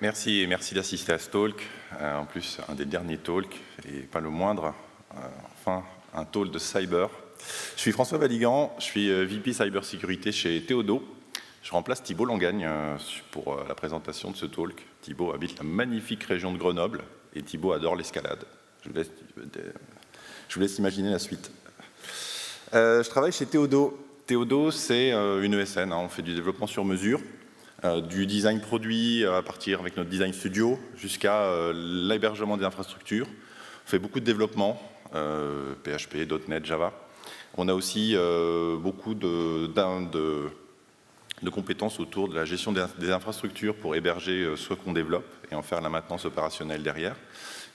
merci et merci d'assister à ce talk. En plus, un des derniers talks, et pas le moindre. Enfin, un talk de cyber. Je suis François Valigan, je suis VP Cybersécurité chez Théodo. Je remplace Thibault Langagne pour la présentation de ce talk. Thibault habite la magnifique région de Grenoble et Thibault adore l'escalade. Je vous laisse imaginer la suite. Je travaille chez Théodo. Théodo, c'est une ESN, on fait du développement sur mesure, du design produit à partir avec notre design studio jusqu'à l'hébergement des infrastructures. On fait beaucoup de développement, PHP, .NET, Java. On a aussi beaucoup de compétences autour de la gestion des infrastructures pour héberger ce qu'on développe et en faire la maintenance opérationnelle derrière.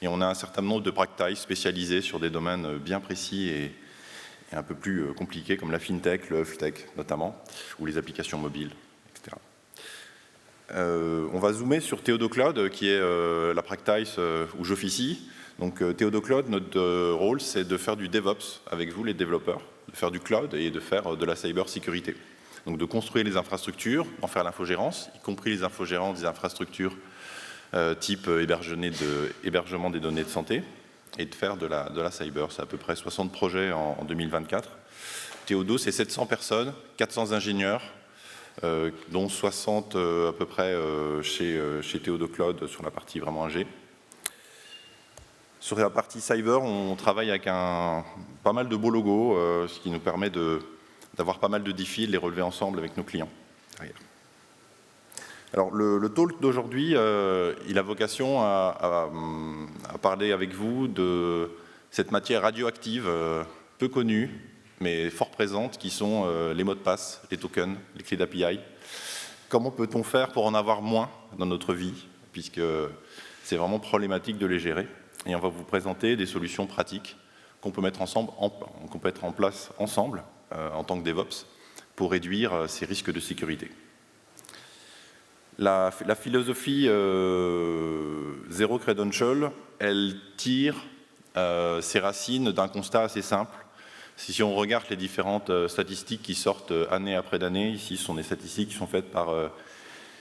Et on a un certain nombre de practices spécialisées sur des domaines bien précis et un peu plus compliqués comme la fintech, le health-tech notamment, ou les applications mobiles, etc. On va zoomer sur Théodo Cloud, qui est la practice où j'officie. Donc Théodo Cloud, notre rôle, c'est de faire du DevOps avec vous, les développeurs, de faire du cloud et de faire de la cybersécurité. Donc de construire les infrastructures, en faire l'infogérance, y compris les infogérances des infrastructures type hébergement des données de santé, et de faire de la cyber. C'est à peu près 60 projets en 2024. Théodo, c'est 700 personnes, 400 ingénieurs, dont 60 à peu près chez Théodo Cloud sur la partie vraiment ingé. Sur la partie cyber, on travaille avec pas mal de beaux logos, ce qui nous permet d'avoir pas mal de défis et de les relever ensemble avec nos clients. Alors, le talk d'aujourd'hui, il a vocation à parler avec vous de cette matière radioactive peu connue, mais fort présente, qui sont les mots de passe, les tokens, les clés d'API. Comment peut-on faire pour en avoir moins dans notre vie, puisque c'est vraiment problématique de les gérer. Et on va vous présenter des solutions pratiques qu'on peut mettre en place ensemble en tant que DevOps pour réduire ces risques de sécurité. La philosophie Zero Credential, elle tire ses racines d'un constat assez simple. Si on regarde les différentes statistiques qui sortent année après année, ici ce sont des statistiques qui sont faites par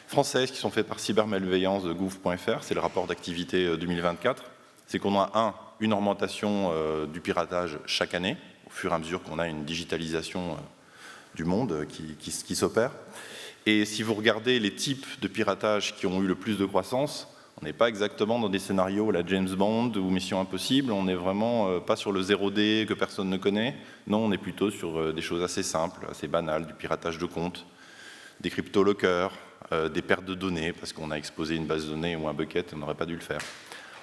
françaises, qui sont faites par cybermalveillance de gouv.fr, c'est le rapport d'activité 2024, c'est qu'on a une augmentation du piratage chaque année, au fur et à mesure qu'on a une digitalisation du monde qui s'opère. Et si vous regardez les types de piratage qui ont eu le plus de croissance, on n'est pas exactement dans des scénarios la James Bond ou Mission Impossible, on n'est vraiment pas sur le 0D que personne ne connaît. Non, on est plutôt sur des choses assez simples, assez banales, du piratage de comptes, des crypto-lockers, des pertes de données, parce qu'on a exposé une base de données ou un bucket et on n'aurait pas dû le faire.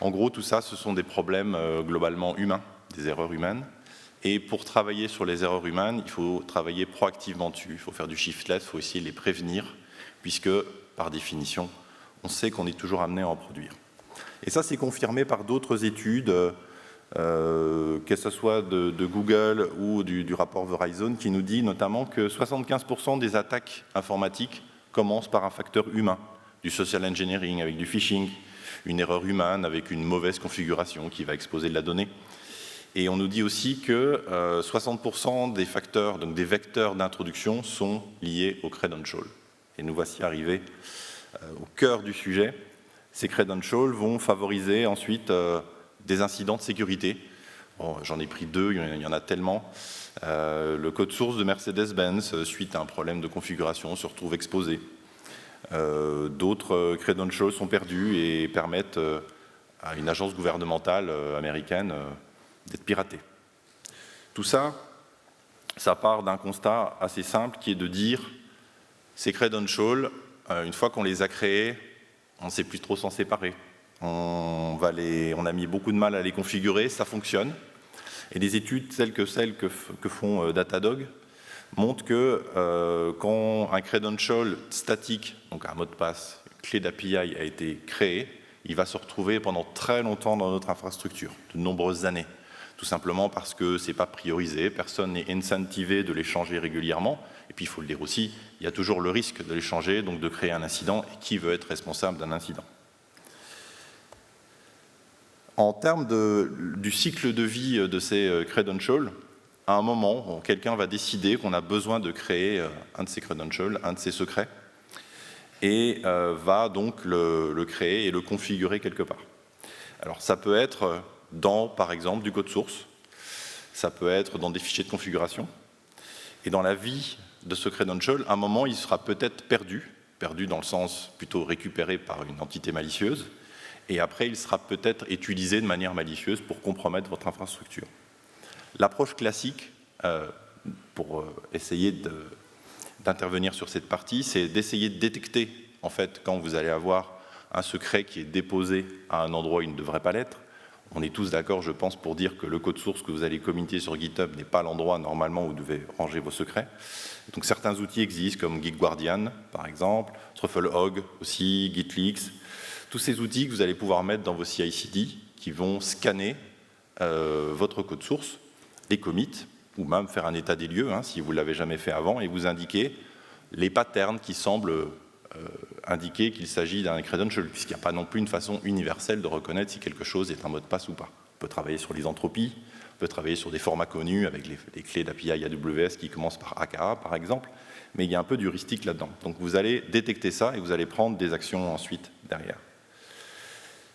En gros, tout ça, ce sont des problèmes globalement humains, des erreurs humaines. Et pour travailler sur les erreurs humaines, il faut travailler proactivement dessus. Il faut faire du shift left, il faut essayer de les prévenir, puisque, par définition, on sait qu'on est toujours amené à en produire. Et ça, c'est confirmé par d'autres études, que ce soit de Google ou du rapport Verizon, qui nous dit notamment que 75% des attaques informatiques commencent par un facteur humain, du social engineering avec du phishing, une erreur humaine avec une mauvaise configuration qui va exposer de la donnée. Et on nous dit aussi que 60% des facteurs, donc des vecteurs d'introduction, sont liés aux credentials. Et nous voici arrivés au cœur du sujet. Ces credentials vont favoriser ensuite des incidents de sécurité. Bon, j'en ai pris deux, il y en a tellement. Le code source de Mercedes-Benz, suite à un problème de configuration, se retrouve exposé. D'autres credentials sont perdus et permettent à une agence gouvernementale américaine d'être piraté. Tout ça, ça part d'un constat assez simple qui est de dire ces credentials, une fois qu'on les a créés, on ne sait plus trop s'en séparer. On a mis beaucoup de mal à les configurer, ça fonctionne. Et des études telles que celles que font Datadog montrent que quand un credential statique, donc un mot de passe, clé d'API a été créé, il va se retrouver pendant très longtemps dans notre infrastructure, de nombreuses années. Tout simplement parce que ce n'est pas priorisé, personne n'est incentivé de les changer régulièrement. Et puis il faut le dire aussi, il y a toujours le risque de les changer, donc de créer un incident, et qui veut être responsable d'un incident. En termes du cycle de vie de ces credentials, à un moment, quelqu'un va décider qu'on a besoin de créer un de ces credentials, un de ces secrets. et va donc le créer et le configurer quelque part. Alors ça peut être dans, par exemple, du code source, ça peut être dans des fichiers de configuration, et dans la vie de ce credential, à un moment, il sera peut-être perdu dans le sens plutôt récupéré par une entité malicieuse, et après, il sera peut-être utilisé de manière malicieuse pour compromettre votre infrastructure. L'approche classique, pour essayer d'intervenir sur cette partie, c'est d'essayer de détecter, en fait, quand vous allez avoir un secret qui est déposé à un endroit où il ne devrait pas l'être. On est tous d'accord, je pense, pour dire que le code source que vous allez communiquer sur GitHub n'est pas l'endroit normalement où vous devez ranger vos secrets. Donc certains outils existent, comme GitGuardian, par exemple, Trufflehog aussi, GitLeaks. Tous ces outils que vous allez pouvoir mettre dans vos CI/CD qui vont scanner votre code source, les commits, ou même faire un état des lieux, si vous ne l'avez jamais fait avant, et vous indiquer les patterns qui semblent indiquer qu'il s'agit d'un credential, puisqu'il n'y a pas non plus une façon universelle de reconnaître si quelque chose est un mot de passe ou pas. On peut travailler sur les entropies, on peut travailler sur des formats connus avec les clés d'API AWS qui commencent par AKA, par exemple, mais il y a un peu d'heuristique là-dedans. Donc vous allez détecter ça et vous allez prendre des actions ensuite derrière.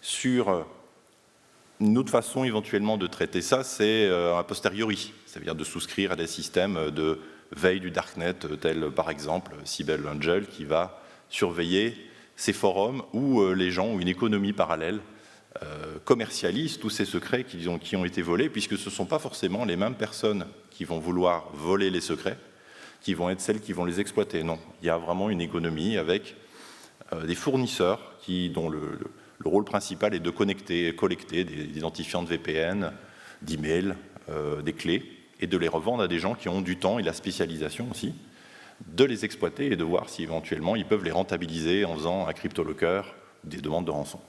Sur une autre façon éventuellement de traiter ça, c'est a posteriori, c'est-à-dire de souscrire à des systèmes de veille du darknet, tels par exemple Siebel Angel, qui va surveiller ces forums où les gens ou une économie parallèle commercialisent tous ces secrets qui ont été volés, puisque ce ne sont pas forcément les mêmes personnes qui vont vouloir voler les secrets, qui vont être celles qui vont les exploiter. Non, il y a vraiment une économie avec des fournisseurs dont le rôle principal est de collecter des identifiants de VPN, d'email, des clés, et de les revendre à des gens qui ont du temps et la spécialisation aussi, de les exploiter et de voir si éventuellement ils peuvent les rentabiliser en faisant un crypto-locker, des demandes de rançon.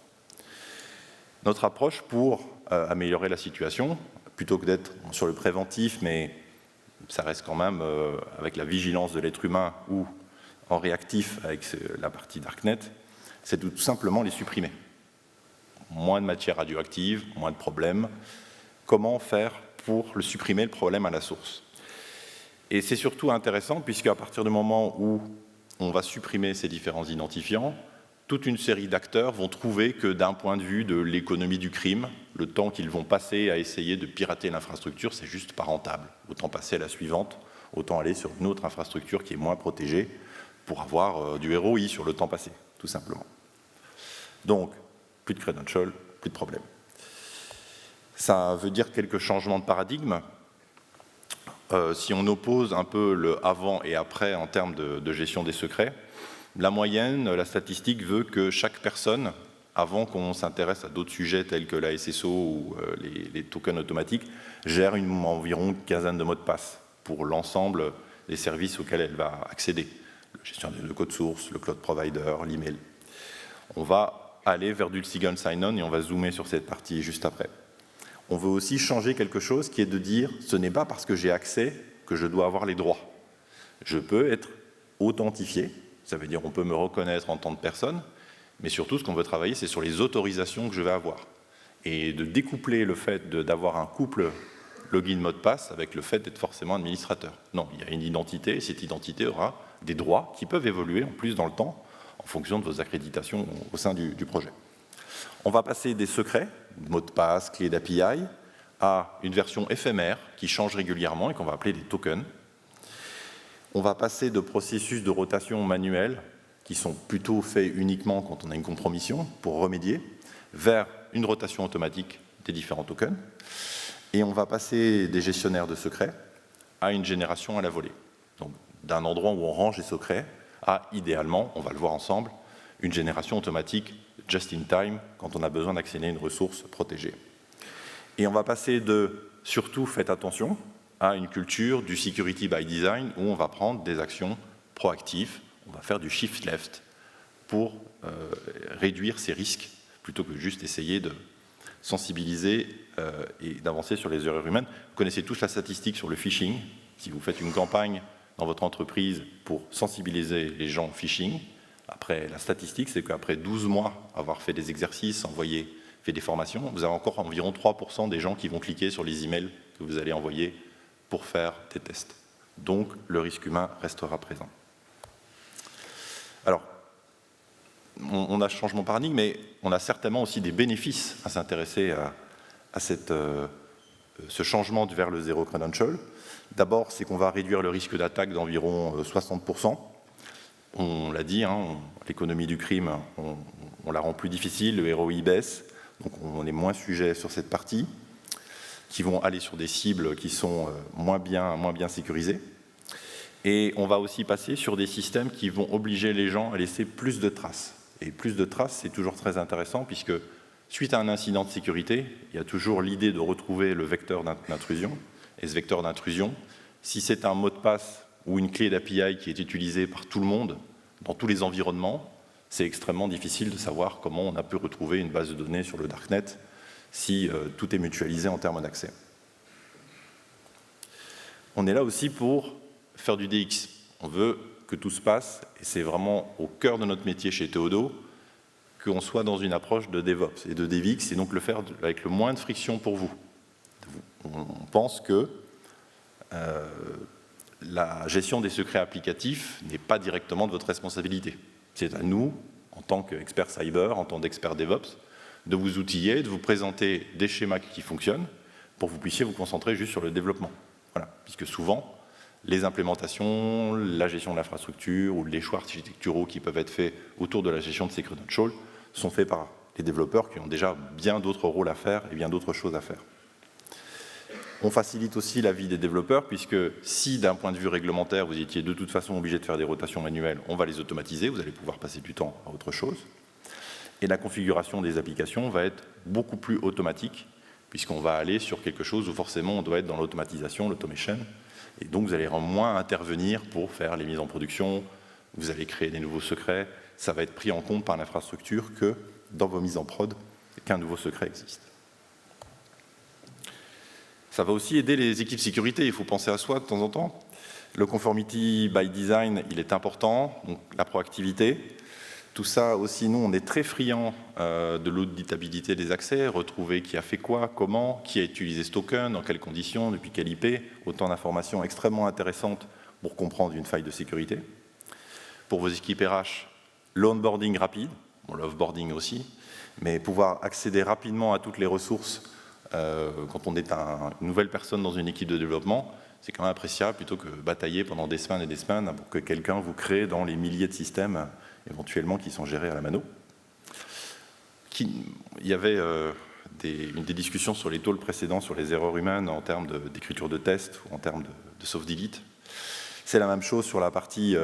Notre approche pour améliorer la situation, plutôt que d'être sur le préventif, mais ça reste quand même avec la vigilance de l'être humain ou en réactif avec la partie Darknet, c'est de tout simplement les supprimer. Moins de matière radioactive, moins de problèmes. Comment faire pour le supprimer, le problème à la source? Et c'est surtout intéressant puisqu'à partir du moment où on va supprimer ces différents identifiants, toute une série d'acteurs vont trouver que d'un point de vue de l'économie du crime, le temps qu'ils vont passer à essayer de pirater l'infrastructure, c'est juste pas rentable. Autant passer à la suivante, autant aller sur une autre infrastructure qui est moins protégée pour avoir du ROI sur le temps passé, tout simplement. Donc, plus de credential, plus de problème. Ça veut dire quelques changements de paradigme. Si on oppose un peu le avant et après en termes de gestion des secrets, la moyenne, la statistique veut que chaque personne, avant qu'on s'intéresse à d'autres sujets tels que la SSO ou les tokens automatiques, gère environ une quinzaine de mots de passe pour l'ensemble des services auxquels elle va accéder. La gestion de code source, le cloud provider, l'email. On va aller vers du single sign-on et on va zoomer sur cette partie juste après. On veut aussi changer quelque chose qui est de dire ce n'est pas parce que j'ai accès que je dois avoir les droits. Je peux être authentifié, ça veut dire on peut me reconnaître en tant que personne, mais surtout ce qu'on veut travailler c'est sur les autorisations que je vais avoir. Et de découpler le fait d'avoir un couple login mot de passe avec le fait d'être forcément administrateur. Non, il y a une identité et cette identité aura des droits qui peuvent évoluer en plus dans le temps en fonction de vos accréditations au sein du projet. On va passer des secrets, mots de passe, clés d'API, à une version éphémère qui change régulièrement et qu'on va appeler des tokens. On va passer de processus de rotation manuels qui sont plutôt faits uniquement quand on a une compromission pour remédier, vers une rotation automatique des différents tokens. Et on va passer des gestionnaires de secrets à une génération à la volée. Donc d'un endroit où on range les secrets à, idéalement, on va le voir ensemble, une génération automatique just in time quand on a besoin d'accéder à une ressource protégée. Et on va passer de, surtout faites attention, à une culture du security by design où on va prendre des actions proactives, on va faire du shift left pour réduire ces risques plutôt que juste essayer de sensibiliser et d'avancer sur les erreurs humaines. Vous connaissez tous la statistique sur le phishing. Si vous faites une campagne dans votre entreprise pour sensibiliser les gens au phishing, après, la statistique, c'est qu'après 12 mois, avoir fait des exercices, fait des formations, vous avez encore environ 3% des gens qui vont cliquer sur les emails que vous allez envoyer pour faire des tests. Donc, le risque humain restera présent. Alors, on a ce changement de paradigme, mais on a certainement aussi des bénéfices à s'intéresser à ce changement vers le zéro credential. D'abord, c'est qu'on va réduire le risque d'attaque d'environ 60%. On l'a dit, hein, l'économie du crime, on la rend plus difficile, le ROI baisse, donc on est moins sujet sur cette partie, qui vont aller sur des cibles qui sont moins bien sécurisées. Et on va aussi passer sur des systèmes qui vont obliger les gens à laisser plus de traces. Et plus de traces, c'est toujours très intéressant, puisque suite à un incident de sécurité, il y a toujours l'idée de retrouver le vecteur d'intrusion. Et ce vecteur d'intrusion, si c'est un mot de passe ou une clé d'API qui est utilisée par tout le monde, dans tous les environnements, c'est extrêmement difficile de savoir comment on a pu retrouver une base de données sur le Darknet si tout est mutualisé en termes d'accès. On est là aussi pour faire du DX. On veut que tout se passe, et c'est vraiment au cœur de notre métier chez Theodo, qu'on soit dans une approche de DevOps et de DevX, et donc le faire avec le moins de friction pour vous. On pense que la gestion des secrets applicatifs n'est pas directement de votre responsabilité. C'est à nous, en tant qu'experts cyber, en tant qu'experts DevOps, de vous outiller, de vous présenter des schémas qui fonctionnent pour que vous puissiez vous concentrer juste sur le développement. Voilà. Puisque souvent, les implémentations, la gestion de l'infrastructure ou les choix architecturaux qui peuvent être faits autour de la gestion de ces credentials sont faits par les développeurs qui ont déjà bien d'autres rôles à faire et bien d'autres choses à faire. On facilite aussi la vie des développeurs, puisque si d'un point de vue réglementaire, vous étiez de toute façon obligé de faire des rotations manuelles, on va les automatiser, vous allez pouvoir passer du temps à autre chose. Et la configuration des applications va être beaucoup plus automatique, puisqu'on va aller sur quelque chose où forcément on doit être dans l'automatisation, l'automation, et donc vous allez moins intervenir pour faire les mises en production, vous allez créer des nouveaux secrets, ça va être pris en compte par l'infrastructure que dans vos mises en prod, qu'un nouveau secret existe. Ça va aussi aider les équipes sécurité, il faut penser à soi de temps en temps. Le conformity by design, il est important, donc la proactivité. Tout ça aussi, nous, on est très friands de l'auditabilité des accès, retrouver qui a fait quoi, comment, qui a utilisé ce token, dans quelles conditions, depuis quelle IP, autant d'informations extrêmement intéressantes pour comprendre une faille de sécurité. Pour vos équipes RH, l'onboarding rapide, bon, l'offboarding aussi, mais pouvoir accéder rapidement à toutes les ressources quand on est une nouvelle personne dans une équipe de développement, c'est quand même appréciable plutôt que batailler pendant des semaines et des semaines pour que quelqu'un vous crée dans les milliers de systèmes éventuellement qui sont gérés à la mano. Il y avait des discussions sur les talks précédents sur les erreurs humaines en termes d'écriture de tests ou en termes de soft delete. C'est la même chose sur la partie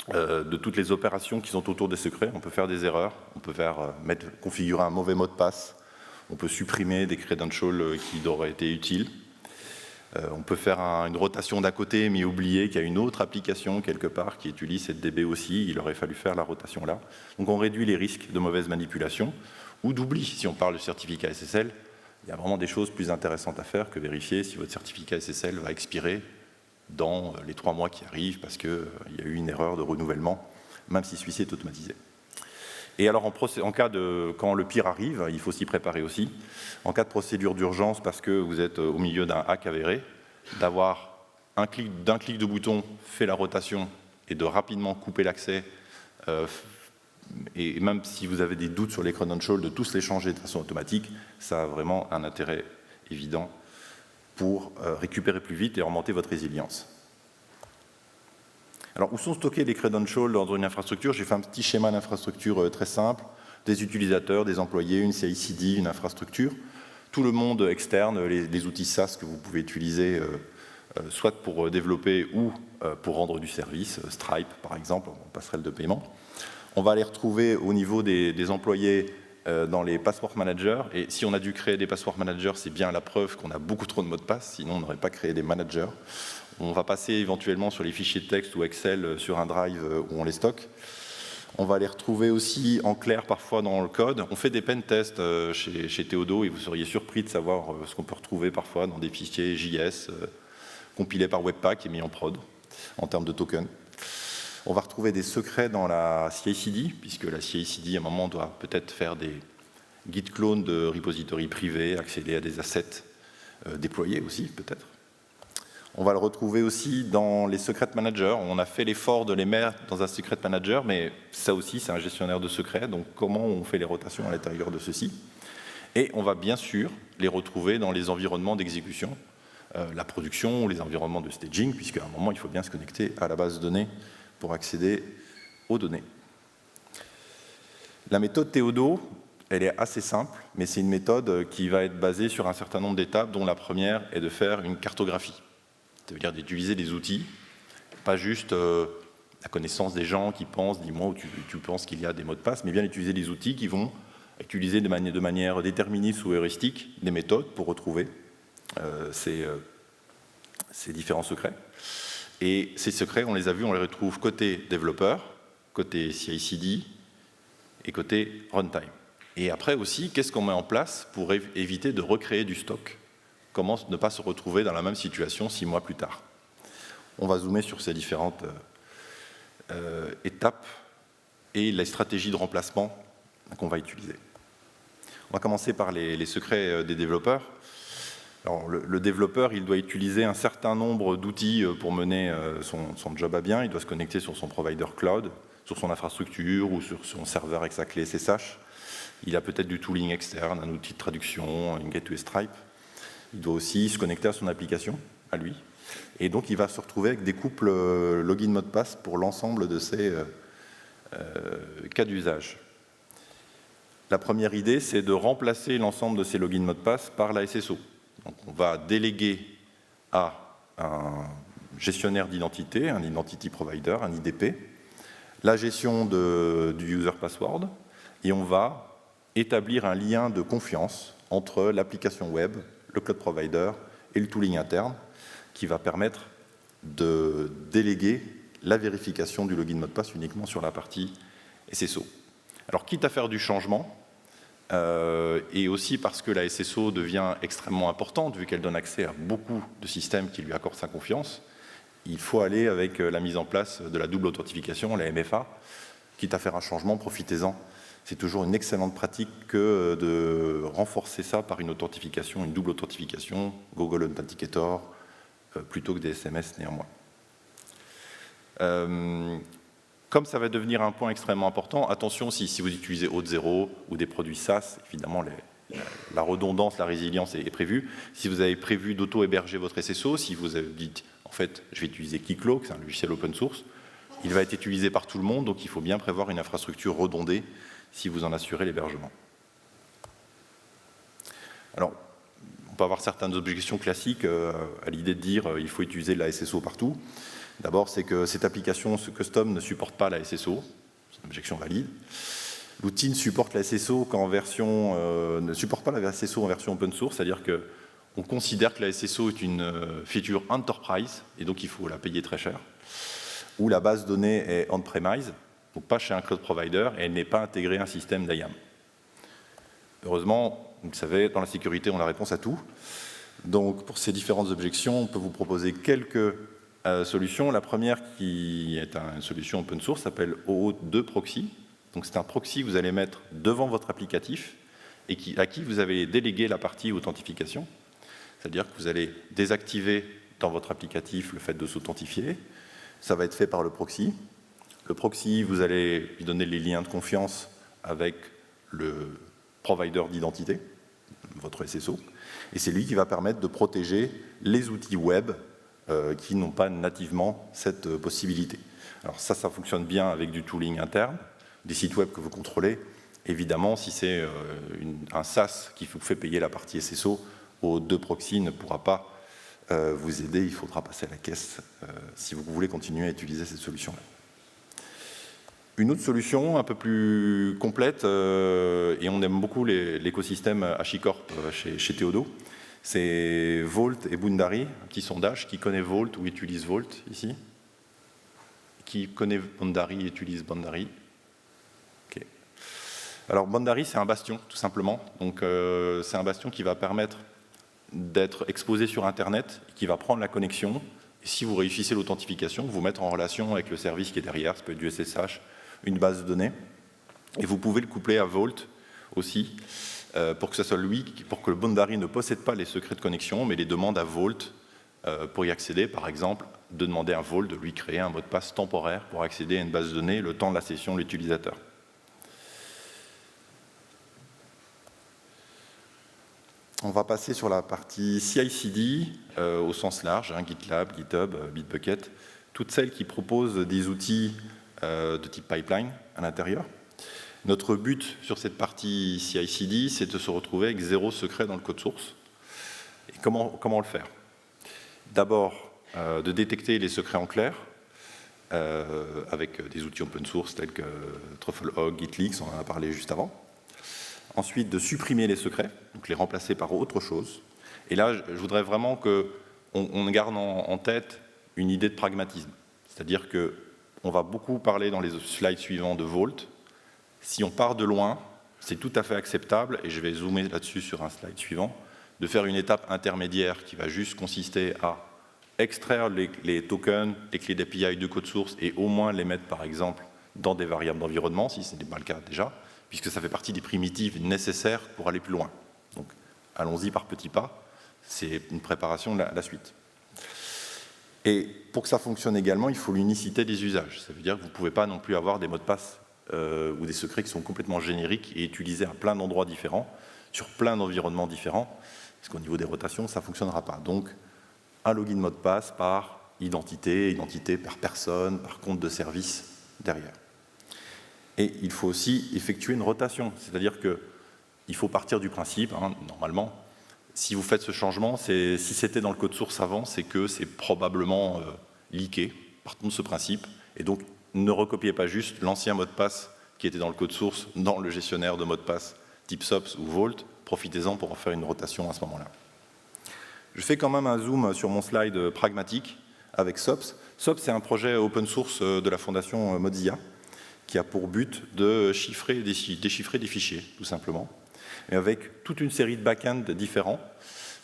de toutes les opérations qui sont autour des secrets. On peut faire des erreurs, on peut configurer un mauvais mot de passe, on peut supprimer des credentials qui auraient été utiles. On peut faire une rotation d'à côté, mais oublier qu'il y a une autre application quelque part qui utilise cette DB aussi. Il aurait fallu faire la rotation là. Donc on réduit les risques de mauvaise manipulation ou d'oubli. Si on parle de certificat SSL, il y a vraiment des choses plus intéressantes à faire que vérifier si votre certificat SSL va expirer dans les 3 mois qui arrivent parce qu'il y a eu une erreur de renouvellement, même si celui-ci est automatisé. Et alors, quand le pire arrive, il faut s'y préparer aussi. En cas de procédure d'urgence, parce que vous êtes au milieu d'un hack avéré, d'avoir d'un clic de bouton fait la rotation et de rapidement couper l'accès, et même si vous avez des doutes sur les credentials, de tous les changer de façon automatique, ça a vraiment un intérêt évident pour récupérer plus vite et augmenter votre résilience. Alors, où sont stockés les credentials dans une infrastructure? J'ai fait un petit schéma d'infrastructure très simple, des utilisateurs, des employés, une CI/CD, une infrastructure, tout le monde externe, les outils SaaS que vous pouvez utiliser, soit pour développer ou pour rendre du service, Stripe par exemple, en passerelle de paiement. On va les retrouver au niveau des employés dans les password managers, et si on a dû créer des password managers, c'est bien la preuve qu'on a beaucoup trop de mots de passe, sinon on n'aurait pas créé des managers. On va passer éventuellement sur les fichiers de texte ou Excel sur un drive où on les stocke. On va les retrouver aussi en clair parfois dans le code. On fait des pen tests chez Theodo et vous seriez surpris de savoir ce qu'on peut retrouver parfois dans des fichiers JS compilés par Webpack et mis en prod en termes de tokens. On va retrouver des secrets dans la CI/CD, puisque la CI/CD à un moment doit peut-être faire des git clones de repositories privés, accéder à des assets déployés aussi peut-être. On va le retrouver aussi dans les secret managers. On a fait l'effort de les mettre dans un secret manager, mais ça aussi, c'est un gestionnaire de secrets. Donc, comment on fait les rotations à l'intérieur de ceci? Et on va bien sûr les retrouver dans les environnements d'exécution, la production ou les environnements de staging, puisqu'à un moment, il faut bien se connecter à la base de données pour accéder aux données. La méthode Théodo, elle est assez simple, mais c'est une méthode qui va être basée sur un certain nombre d'étapes, dont la première est de faire une cartographie. Ça veut dire d'utiliser des outils, pas juste la connaissance des gens qui pensent, dis-moi où tu penses qu'il y a des mots de passe, mais bien utiliser des outils qui vont utiliser de manière déterministe ou heuristique des méthodes pour retrouver ces différents secrets. Et ces secrets, on les a vus, on les retrouve côté développeur, côté CI/CD et côté runtime. Et après aussi, qu'est-ce qu'on met en place pour éviter de recréer du stock? Comment ne pas se retrouver dans la même situation 6 mois plus tard? On va zoomer sur ces différentes étapes et les stratégies de remplacement qu'on va utiliser. On va commencer par les secrets des développeurs. Alors, le développeur, il doit utiliser un certain nombre d'outils pour mener son job à bien. Il doit se connecter sur son provider cloud, sur son infrastructure ou sur son serveur avec sa clé SSH. Il a peut-être du tooling externe, un outil de traduction, une gateway Stripe. Il doit aussi se connecter à son application, à lui. Et donc, il va se retrouver avec des couples login mot de passe pour l'ensemble de ces cas d'usage. La première idée, c'est de remplacer l'ensemble de ces login mot de passe par la SSO. Donc, on va déléguer à un gestionnaire d'identité, un identity provider, un IDP, la gestion du user password, et on va établir un lien de confiance entre l'application web, le cloud provider et le tooling interne qui va permettre de déléguer la vérification du login mot de passe uniquement sur la partie SSO. Alors, quitte à faire du changement, et aussi parce que la SSO devient extrêmement importante, vu qu'elle donne accès à beaucoup de systèmes qui lui accordent sa confiance, il faut aller avec la mise en place de la double authentification, la MFA. Quitte à faire un changement, profitez-en. C'est toujours une excellente pratique que de renforcer ça par une authentification, une double authentification, Google Authenticator, plutôt que des SMS néanmoins. Comme ça va devenir un point extrêmement important, attention si vous utilisez Auth0 ou des produits SaaS, évidemment la redondance, la résilience est prévue. Si vous avez prévu d'auto-héberger votre SSO, si vous avez dit en fait je vais utiliser Keycloak, c'est un logiciel open source, il va être utilisé par tout le monde, donc il faut bien prévoir une infrastructure redondée si vous en assurez l'hébergement. Alors, on peut avoir certaines objections classiques à l'idée de dire il faut utiliser la SSO partout. D'abord, c'est que cette application, ce custom, ne supporte pas la SSO. C'est une objection valide. L'outil ne supporte la SSO qu'en version, ne supporte pas la SSO en version open source, c'est-à-dire qu'on considère que la SSO est une feature enterprise, et donc il faut la payer très cher. Ou la base de données est on-premise, donc pas chez un cloud provider, et elle n'est pas intégrée à un système d'IAM. Heureusement, vous le savez, dans la sécurité, on a la réponse à tout. Donc, pour ces différentes objections, on peut vous proposer quelques solutions. La première, qui est une solution open source, s'appelle OAuth2 Proxy. Donc, c'est un proxy que vous allez mettre devant votre applicatif et à qui vous avez délégué la partie authentification. C'est-à-dire que vous allez désactiver dans votre applicatif le fait de s'authentifier. Ça va être fait par le proxy. Le proxy, vous allez lui donner les liens de confiance avec le provider d'identité, votre SSO, et c'est lui qui va permettre de protéger les outils web qui n'ont pas nativement cette possibilité. Alors ça fonctionne bien avec du tooling interne, des sites web que vous contrôlez. Évidemment, si c'est un SaaS qui vous fait payer la partie SSO, OAuth2 Proxy ne pourra pas vous aider, il faudra passer à la caisse si vous voulez continuer à utiliser cette solution-là. Une autre solution un peu plus complète, et on aime beaucoup l'écosystème HashiCorp chez Théodo, c'est Vault et Boundary. Un petit sondage, qui connaît Vault ou utilise Vault ici? Qui connaît Boundary et utilise Boundary? Okay. Alors Boundary, c'est un bastion, tout simplement. Donc c'est un bastion qui va permettre d'être exposé sur Internet, qui va prendre la connexion, et si vous réussissez l'authentification, vous mettre en relation avec le service qui est derrière, ça peut être du SSH, une base de données, et vous pouvez le coupler à Vault aussi, pour que ce soit lui, pour que le Boundary ne possède pas les secrets de connexion, mais les demande à Vault pour y accéder, par exemple, de demander à Vault de lui créer un mot de passe temporaire pour accéder à une base de données le temps de la session de l'utilisateur. On va passer sur la partie CI/CD au sens large, GitLab, GitHub, Bitbucket, toutes celles qui proposent des outils de type pipeline à l'intérieur. Notre but sur cette partie CI/CD, c'est de se retrouver avec 0 secret dans le code source. Et comment le faire? D'abord, de détecter les secrets en clair avec des outils open source tels que TruffleHog, GitLeaks, on en a parlé juste avant. Ensuite, de supprimer les secrets, donc les remplacer par autre chose. Et là, je voudrais vraiment qu'on garde en tête une idée de pragmatisme. C'est-à-dire qu'on va beaucoup parler dans les slides suivants de Vault. Si on part de loin, c'est tout à fait acceptable, et je vais zoomer là-dessus sur un slide suivant, de faire une étape intermédiaire qui va juste consister à extraire les tokens, les clés d'API de code source et au moins les mettre, par exemple, dans des variables d'environnement, si ce n'est pas le cas déjà, puisque ça fait partie des primitives nécessaires pour aller plus loin. Donc, allons-y par petits pas, c'est une préparation de la suite. Et pour que ça fonctionne également, il faut l'unicité des usages. Ça veut dire que vous ne pouvez pas non plus avoir des mots de passe ou des secrets qui sont complètement génériques et utilisés à plein d'endroits différents, sur plein d'environnements différents, parce qu'au niveau des rotations, ça ne fonctionnera pas. Donc, un login mot de passe par identité par personne, par compte de service derrière. Et il faut aussi effectuer une rotation, c'est-à-dire qu'il faut partir du principe, normalement, si vous faites ce changement, si c'était dans le code source avant, c'est que c'est probablement leaké, partons de ce principe, et donc ne recopiez pas juste l'ancien mot de passe qui était dans le code source, dans le gestionnaire de mots de passe type SOPS ou Vault, profitez-en pour en faire une rotation à ce moment-là. Je fais quand même un zoom sur mon slide pragmatique avec SOPS. SOPS, c'est un projet open source de la fondation Mozilla qui a pour but de déchiffrer des fichiers, tout simplement, et avec toute une série de back-ends différents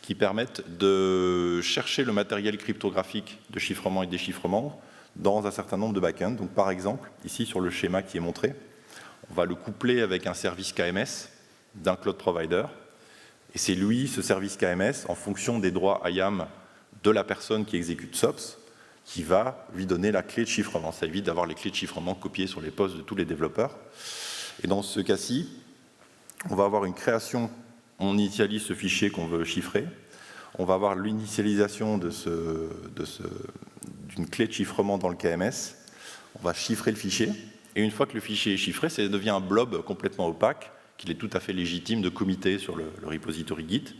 qui permettent de chercher le matériel cryptographique de chiffrement et de déchiffrement dans un certain nombre de back-ends. Donc, par exemple, ici sur le schéma qui est montré, on va le coupler avec un service KMS d'un cloud provider. Et c'est lui, ce service KMS, en fonction des droits IAM de la personne qui exécute SOPS, qui va lui donner la clé de chiffrement. Ça évite d'avoir les clés de chiffrement copiées sur les postes de tous les développeurs. Et dans ce cas-ci, on va avoir une création, on initialise ce fichier qu'on veut chiffrer, on va avoir l'initialisation d'une clé de chiffrement dans le KMS, on va chiffrer le fichier, et une fois que le fichier est chiffré, ça devient un blob complètement opaque, qu'il est tout à fait légitime de committer sur le repository Git.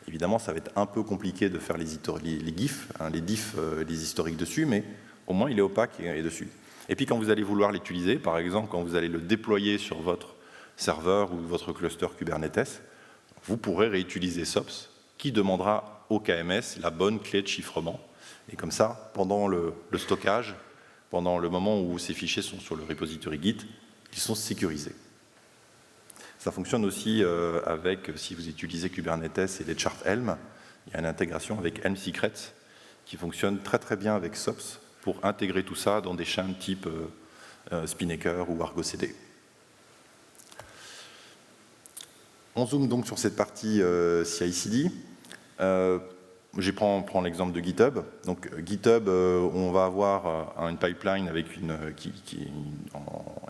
Évidemment, ça va être un peu compliqué de faire les GIFs, les diffs, les historiques dessus, mais au moins il est opaque et dessus. Et puis quand vous allez vouloir l'utiliser, par exemple, quand vous allez le déployer sur votre serveur ou votre cluster Kubernetes, vous pourrez réutiliser SOPS qui demandera au KMS la bonne clé de chiffrement. Et comme ça, pendant le stockage, pendant le moment où ces fichiers sont sur le repository Git, ils sont sécurisés. Ça fonctionne aussi si vous utilisez Kubernetes et les charts Helm, il y a une intégration avec Helm Secrets qui fonctionne très très bien avec SOPS pour intégrer tout ça dans des chaînes type Spinnaker ou Argo CD. On zoome donc sur cette partie CI/CD. Je prends l'exemple de GitHub. Donc GitHub, on va avoir une pipeline avec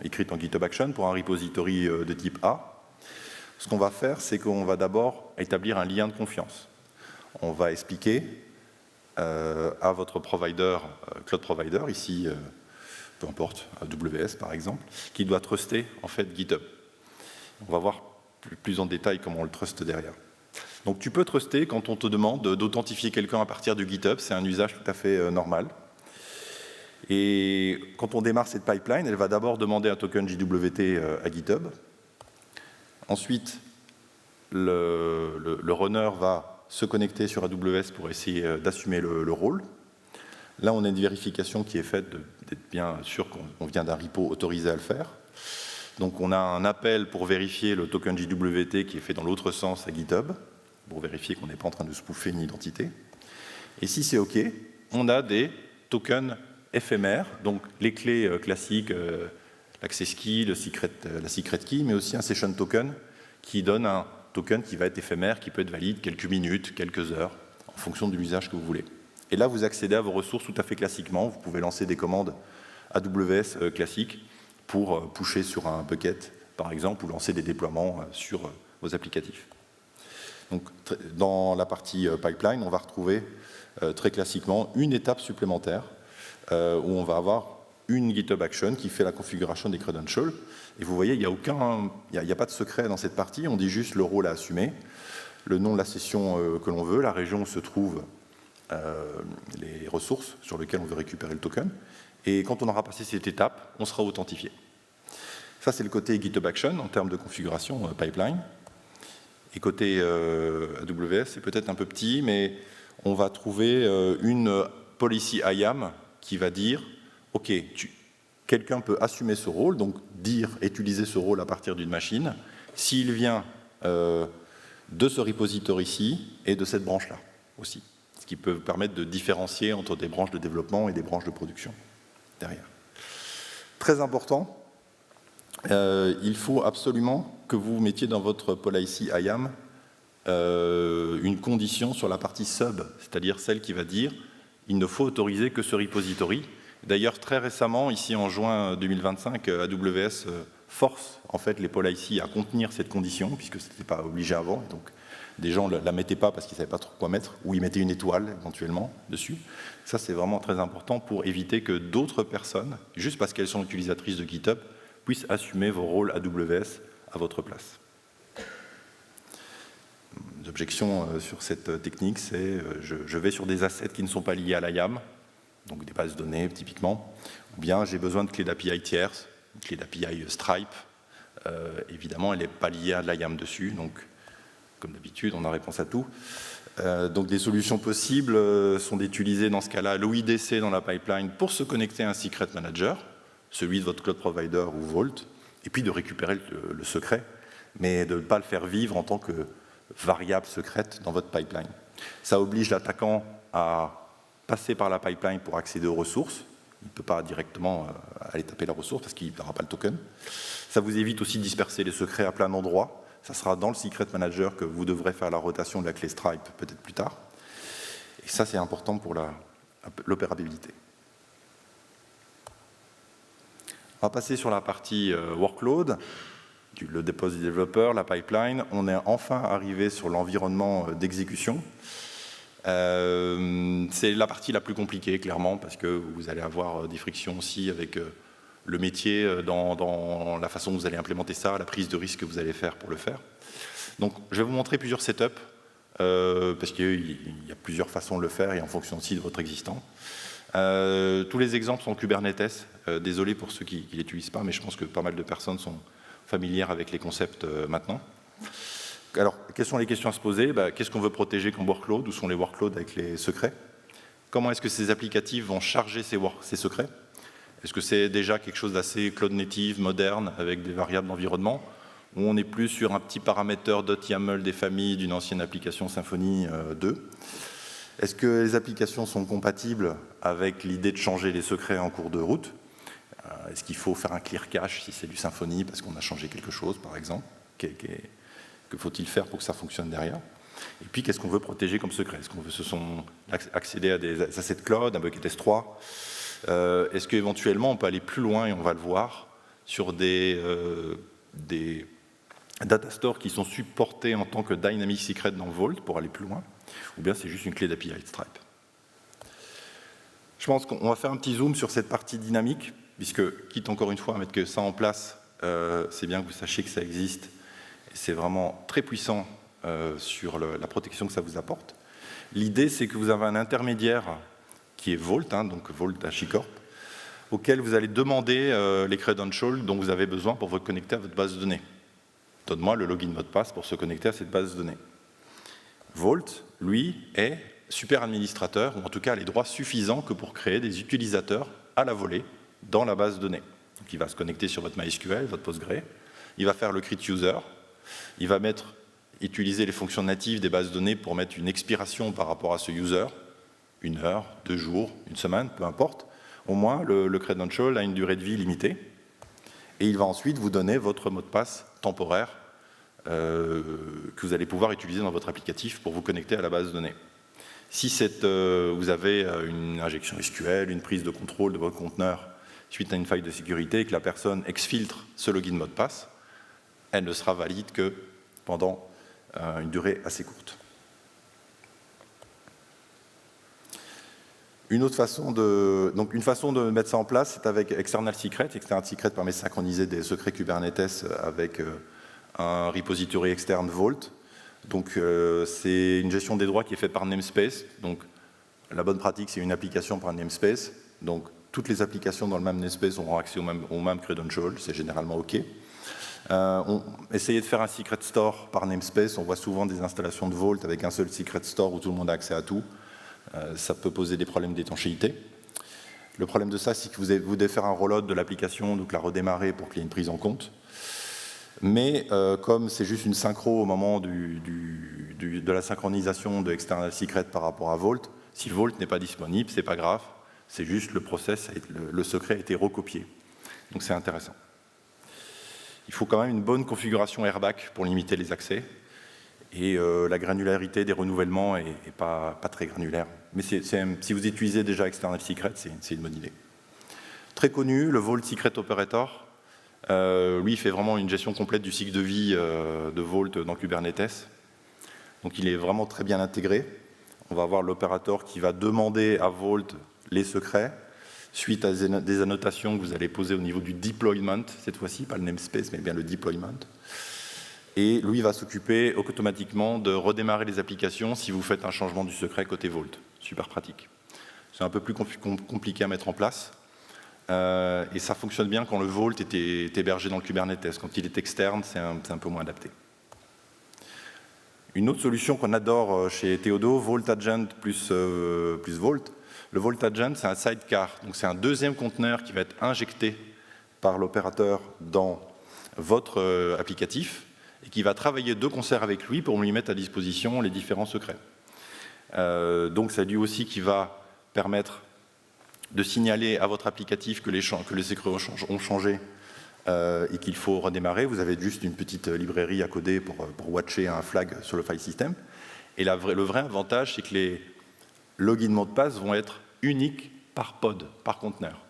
écrite en GitHub Action pour un repository de type A. Ce qu'on va faire, c'est qu'on va d'abord établir un lien de confiance. On va expliquer à votre provider, cloud provider, ici, peu importe, AWS par exemple, qui doit truster en fait GitHub. On va voir plus en détail comment on le truste derrière. Donc tu peux truster quand on te demande d'authentifier quelqu'un à partir du GitHub, c'est un usage tout à fait normal. Et quand on démarre cette pipeline, elle va d'abord demander un token JWT à GitHub. Ensuite, le runner va se connecter sur AWS pour essayer d'assumer le rôle. Là, on a une vérification qui est faite d'être bien sûr qu'on vient d'un repo autorisé à le faire. Donc on a un appel pour vérifier le token JWT qui est fait dans l'autre sens à GitHub, pour vérifier qu'on n'est pas en train de spoofer une identité. Et si c'est OK, on a des tokens éphémères, donc les clés classiques, l'access key, la secret key, mais aussi un session token qui donne un token qui va être éphémère, qui peut être valide quelques minutes, quelques heures, en fonction de l'usage que vous voulez. Et là, vous accédez à vos ressources tout à fait classiquement. Vous pouvez lancer des commandes AWS classiques pour pusher sur un bucket, par exemple, ou lancer des déploiements sur vos applicatifs. Donc, dans la partie pipeline, on va retrouver très classiquement une étape supplémentaire où on va avoir une GitHub Action qui fait la configuration des credentials. Et vous voyez, il n'y a pas de secret dans cette partie, on dit juste le rôle à assumer, le nom de la session que l'on veut, la région où se trouvent les ressources sur lesquelles on veut récupérer le token. Et quand on aura passé cette étape, on sera authentifié. Ça, c'est le côté GitHub Action en termes de configuration pipeline. Et côté AWS, c'est peut-être un peu petit, mais on va trouver une policy IAM qui va dire « Ok, quelqu'un peut assumer ce rôle, donc utiliser ce rôle à partir d'une machine, s'il vient de ce repository-ci et de cette branche-là aussi. » Ce qui peut permettre de différencier entre des branches de développement et des branches de production derrière. Très important, il faut absolument que vous mettiez dans votre policy IAM une condition sur la partie sub, c'est-à-dire celle qui va dire il ne faut autoriser que ce repository. D'ailleurs, très récemment, ici en juin 2025, AWS force en fait les policy à contenir cette condition, puisque ce n'était pas obligé avant. Donc, des gens ne la mettaient pas parce qu'ils ne savaient pas trop quoi mettre, ou ils mettaient une étoile éventuellement dessus. Ça, c'est vraiment très important pour éviter que d'autres personnes, juste parce qu'elles sont utilisatrices de GitHub, puissent assumer vos rôles AWS à votre place. L'objection sur cette technique, c'est je vais sur des assets qui ne sont pas liés à l'IAM, donc des bases de données typiquement, ou bien j'ai besoin de clés d'API tierces, une clé d'API Stripe, évidemment elle n'est pas liée à l'IAM dessus, donc comme d'habitude on a réponse à tout. Donc des solutions possibles sont d'utiliser dans ce cas-là l'OIDC dans la pipeline pour se connecter à un secret manager, celui de votre cloud provider ou Vault, et puis de récupérer le secret, mais de ne pas le faire vivre en tant que variable secrète dans votre pipeline. Ça oblige l'attaquant à passer par la pipeline pour accéder aux ressources. Il ne peut pas directement aller taper la ressource parce qu'il n'aura pas le token. Ça vous évite aussi de disperser les secrets à plein d'endroits. Ça sera dans le Secret Manager que vous devrez faire la rotation de la clé Stripe peut-être plus tard. Et ça, c'est important pour l'opérabilité. On va passer sur la partie workload. Le deposit developer, la pipeline, on est enfin arrivé sur l'environnement d'exécution. C'est la partie la plus compliquée, clairement, parce que vous allez avoir des frictions aussi avec le métier dans la façon dont vous allez implémenter ça, la prise de risque que vous allez faire pour le faire. Donc, je vais vous montrer plusieurs setups, parce qu'il y a plusieurs façons de le faire et en fonction aussi de votre existant. Tous les exemples sont Kubernetes. Désolé pour ceux qui ne l'utilisent pas, mais je pense que pas mal de personnes sont familières avec les concepts maintenant. Alors, quelles sont les questions à se poser? Qu'est-ce qu'on veut protéger comme workload? Où sont les workloads avec les secrets? Comment est-ce que ces applicatifs vont charger ces secrets? Est-ce que c'est déjà quelque chose d'assez cloud native, moderne, avec des variables d'environnement? Ou on est plus sur un petit paraméteur .yaml des familles d'une ancienne application Symfony 2? Est-ce que les applications sont compatibles avec l'idée de changer les secrets en cours de route? Est-ce qu'il faut faire un clear cache si c'est du Symfony parce qu'on a changé quelque chose, par exemple? Que faut-il faire pour que ça fonctionne derrière? Et puis, qu'est-ce qu'on veut protéger comme secret? Est-ce qu'on veut accéder à des assets cloud, un bucket S3? Est-ce qu'éventuellement, on peut aller plus loin, et on va le voir, sur des data stores qui sont supportés en tant que Dynamic Secret dans Vault, pour aller plus loin? Ou bien c'est juste une clé d'API Stripe? Je pense qu'on va faire un petit zoom sur cette partie dynamique, puisque, quitte encore une fois à mettre que ça en place, c'est bien que vous sachiez que ça existe. C'est vraiment très puissant sur la protection que ça vous apporte. L'idée, c'est que vous avez un intermédiaire qui est Vault, donc Vault HashiCorp, auquel vous allez demander les credentials dont vous avez besoin pour vous connecter à votre base de données. Donne-moi le login mot de passe pour se connecter à cette base de données. Vault, lui, est super administrateur, ou en tout cas a les droits suffisants que pour créer des utilisateurs à la volée dans la base de données. Donc il va se connecter sur votre MySQL, votre Postgre, il va faire le create user, il va utiliser les fonctions natives des bases de données pour mettre une expiration par rapport à ce user, 1 heure, 2 jours, 1 semaine, peu importe. Au moins, le credential a une durée de vie limitée. Et il va ensuite vous donner votre mot de passe temporaire que vous allez pouvoir utiliser dans votre applicatif pour vous connecter à la base de données. Si vous avez une injection SQL, une prise de contrôle de votre conteneur suite à une faille de sécurité et que la personne exfiltre ce login mot de passe, elle ne sera valide que pendant une durée assez courte. Une façon de mettre ça en place, c'est avec External Secret. External Secret permet de synchroniser des secrets Kubernetes avec un repository externe Vault. Donc c'est une gestion des droits qui est faite par namespace. Donc la bonne pratique, c'est une application par un namespace. Donc toutes les applications dans le même namespace auront accès au même credential, c'est généralement OK. Essayez de faire un secret store par namespace. On voit souvent des installations de Vault avec un seul secret store où tout le monde a accès à tout. Ça peut poser des problèmes d'étanchéité. Le problème de ça, c'est que vous devez faire un rollout de l'application, donc la redémarrer pour qu'il y ait une prise en compte. Mais comme c'est juste une synchro au moment de la synchronisation de External Secret par rapport à Vault, si Vault n'est pas disponible, c'est pas grave, c'est juste le process, le secret a été recopié. Donc c'est intéressant. Il faut quand même une bonne configuration airbag pour limiter les accès. Et la granularité des renouvellements n'est pas très granulaire. Mais si vous utilisez déjà External Secret, c'est une bonne idée. Très connu, le Vault Secret Operator. Lui, il fait vraiment une gestion complète du cycle de vie de Vault dans Kubernetes. Donc il est vraiment très bien intégré. On va avoir l'opérateur qui va demander à Vault les secrets suite à des annotations que vous allez poser au niveau du deployment, cette fois-ci, pas le namespace, mais bien le deployment. Et lui va s'occuper automatiquement de redémarrer les applications si vous faites un changement du secret côté Vault. Super pratique. C'est un peu plus compliqué à mettre en place. Et ça fonctionne bien quand le Vault est hébergé dans le Kubernetes. Quand il est externe, c'est un peu moins adapté. Une autre solution qu'on adore chez Theodo, Vault Agent plus Vault. Le Vault Agent, c'est un sidecar. Donc c'est un deuxième conteneur qui va être injecté par l'opérateur dans votre applicatif et qui va travailler de concert avec lui pour lui mettre à disposition les différents secrets. Donc c'est lui aussi qui va permettre de signaler à votre applicatif que les secrets ont changé et qu'il faut redémarrer. Vous avez juste une petite librairie à coder pour watcher un flag sur le file system. Et le vrai avantage, c'est que les logins mots de passe vont être uniques par pod, par conteneur.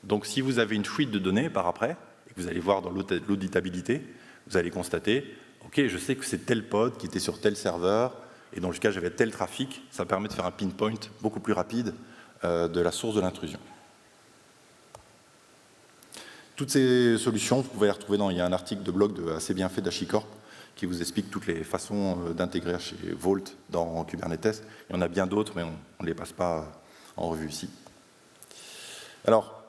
Donc si vous avez une fuite de données par après, et que vous allez voir dans l'auditabilité, vous allez constater, ok, je sais que c'est tel pod qui était sur tel serveur, et dans le cas j'avais tel trafic, ça permet de faire un pinpoint beaucoup plus rapide de la source de l'intrusion. Toutes ces solutions, vous pouvez les retrouver il y a un article de blog assez bien fait d'HashiCorp qui vous explique toutes les façons d'intégrer chez Vault dans Kubernetes. Il y en a bien d'autres, mais on ne les passe pas en revue ici. Alors,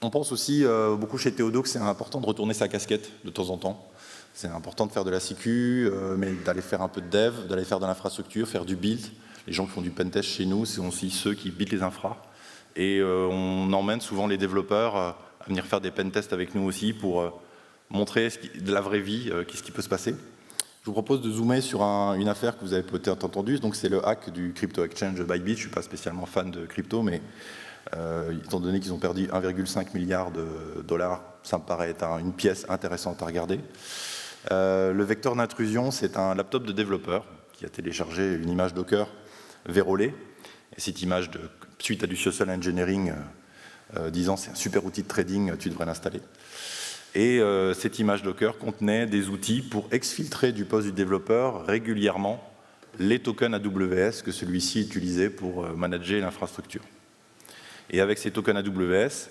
on pense aussi beaucoup chez Theodo que c'est important de retourner sa casquette de temps en temps. C'est important de faire de la sécu, mais d'aller faire un peu de dev, d'aller faire de l'infrastructure, faire du build. Les gens qui font du pentest chez nous, c'est aussi ceux qui buildent les infras. Et on emmène souvent les développeurs à venir faire des pentests avec nous aussi pour montrer de la vraie vie, qu'est-ce qui peut se passer. Je vous propose de zoomer sur une affaire que vous avez peut-être entendue. Donc c'est le hack du crypto exchange Bybit. Je ne suis pas spécialement fan de crypto, mais étant donné qu'ils ont perdu 1,5 milliard de dollars, ça me paraît être une pièce intéressante à regarder. Le vecteur d'intrusion, c'est un laptop de développeur qui a téléchargé une image Docker vérolée. Et cette image, suite à du social engineering, disant c'est un super outil de trading, tu devrais l'installer. Et cette image Docker contenait des outils pour exfiltrer du poste du développeur régulièrement les tokens AWS que celui-ci utilisait pour manager l'infrastructure. Et avec ces tokens AWS,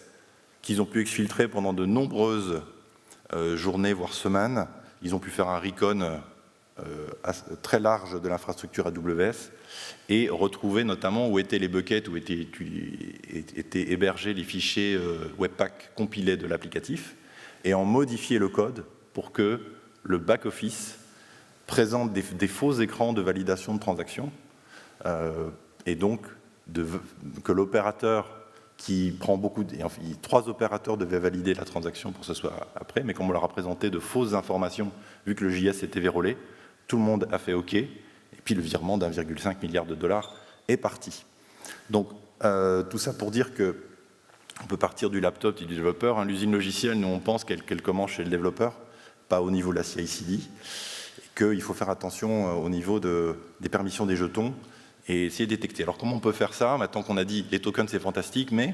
qu'ils ont pu exfiltrer pendant de nombreuses journées, voire semaines, ils ont pu faire un recon très large de l'infrastructure AWS et retrouver notamment où étaient les buckets, où étaient hébergés les fichiers Webpack compilés de l'applicatif, et en modifier le code pour que le back-office présente des faux écrans de validation de transactions, et donc que l'opérateur qui prend enfin, 3 opérateurs devaient valider la transaction pour que ce soit après, mais comme on leur a présenté de fausses informations, vu que le JS était vérolé, tout le monde a fait OK, et puis le virement d'1,5 milliard de dollars est parti. Donc, tout ça pour dire qu'on peut partir du laptop du développeur. L'usine logicielle, nous, on pense qu'elle commence chez le développeur, pas au niveau de la CI/CD, et qu'il faut faire attention au niveau des permissions des jetons, et essayer de détecter. Alors comment on peut faire ça? Maintenant qu'on a dit les tokens c'est fantastique, mais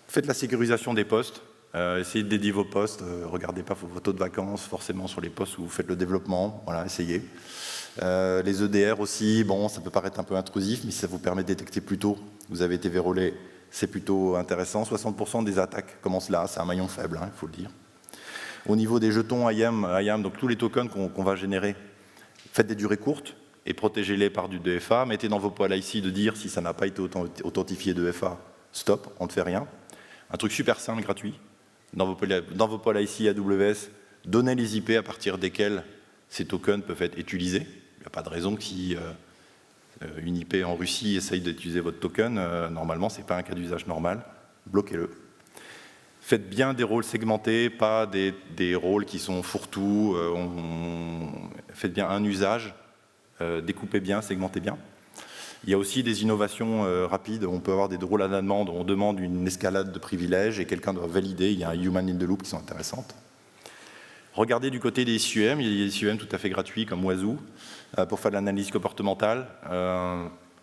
faites la sécurisation des postes, essayez de dédier vos postes, regardez pas vos taux de vacances forcément sur les postes où vous faites le développement, voilà, essayez. Les EDR aussi, bon, ça peut paraître un peu intrusif, mais si ça vous permet de détecter plus tôt, vous avez été vérolé, c'est plutôt intéressant. 60% des attaques commencent là, c'est un maillon faible, il faut le dire. Au niveau des jetons IAM, donc tous les tokens qu'on va générer, faites des durées courtes et protégez-les par du DFA. Mettez dans vos poils IC de dire si ça n'a pas été authentifié DFA, stop, on ne fait rien. Un truc super simple, gratuit. Dans vos poils IC AWS, donnez les IP à partir desquels ces tokens peuvent être utilisés. Il n'y a pas de raison que si une IP en Russie essaye d'utiliser votre token, normalement, ce n'est pas un cas d'usage normal. Bloquez-le. Faites bien des rôles segmentés, pas des rôles qui sont fourre-tout. Faites bien un usage, découpez bien, segmentez bien. Il y a aussi des innovations rapides. On peut avoir des rôles à la demande, on demande une escalade de privilèges et quelqu'un doit valider. Il y a un human in the loop qui sont intéressantes. Regardez du côté des SUM, il y a des SUM tout à fait gratuits comme Wazoo pour faire de l'analyse comportementale.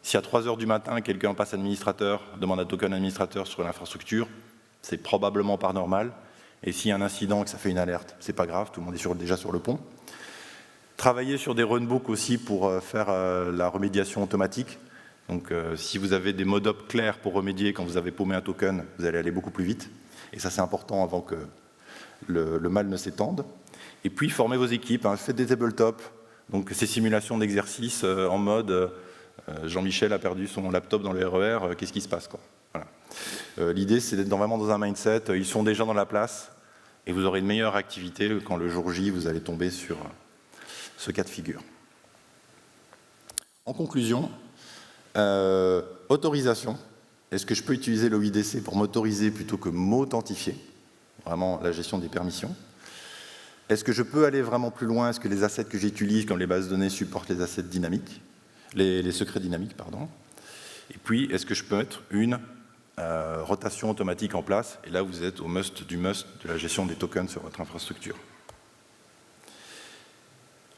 Si à 3 heures du matin, quelqu'un passe administrateur, demande un token administrateur sur l'infrastructure, c'est probablement pas normal. Et s'il y a un incident et que ça fait une alerte, c'est pas grave, tout le monde est déjà sur le pont. Travaillez sur des runbooks aussi pour faire la remédiation automatique. Donc si vous avez des mode-up clairs pour remédier quand vous avez paumé un token, vous allez aller beaucoup plus vite. Et ça c'est important avant que le mal ne s'étende. Et puis formez vos équipes, faites des tabletops, donc ces simulations d'exercice en mode Jean-Michel a perdu son laptop dans le RER, qu'est-ce qui se passe quoi. Voilà. L'idée c'est d'être vraiment dans un mindset, ils sont déjà dans la place et vous aurez une meilleure activité quand le jour J vous allez tomber sur ce cas de figure. En conclusion, autorisation. Est-ce que je peux utiliser l'OIDC pour m'autoriser plutôt que m'authentifier? Vraiment la gestion des permissions. Est-ce que je peux aller vraiment plus loin? Est-ce que les assets que j'utilise, comme les bases de données, supportent les assets dynamiques, les secrets dynamiques, pardon. Et puis, est-ce que je peux mettre une rotation automatique en place? Et là, vous êtes au must de la gestion des tokens sur votre infrastructure.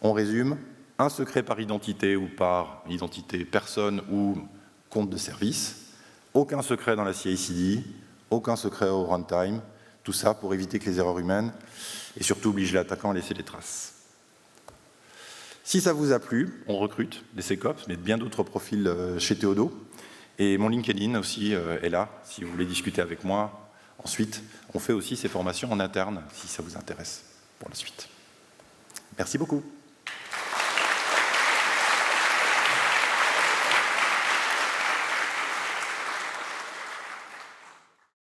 On résume, un secret par identité ou par identité personne ou compte de service, aucun secret dans la CI/CD, aucun secret au runtime, tout ça pour éviter que les erreurs humaines et surtout obliger l'attaquant à laisser des traces. Si ça vous a plu, on recrute des SecOps, mais bien d'autres profils chez Théodo. Et mon LinkedIn aussi est là, si vous voulez discuter avec moi. Ensuite, on fait aussi ces formations en interne, si ça vous intéresse pour la suite. Merci beaucoup.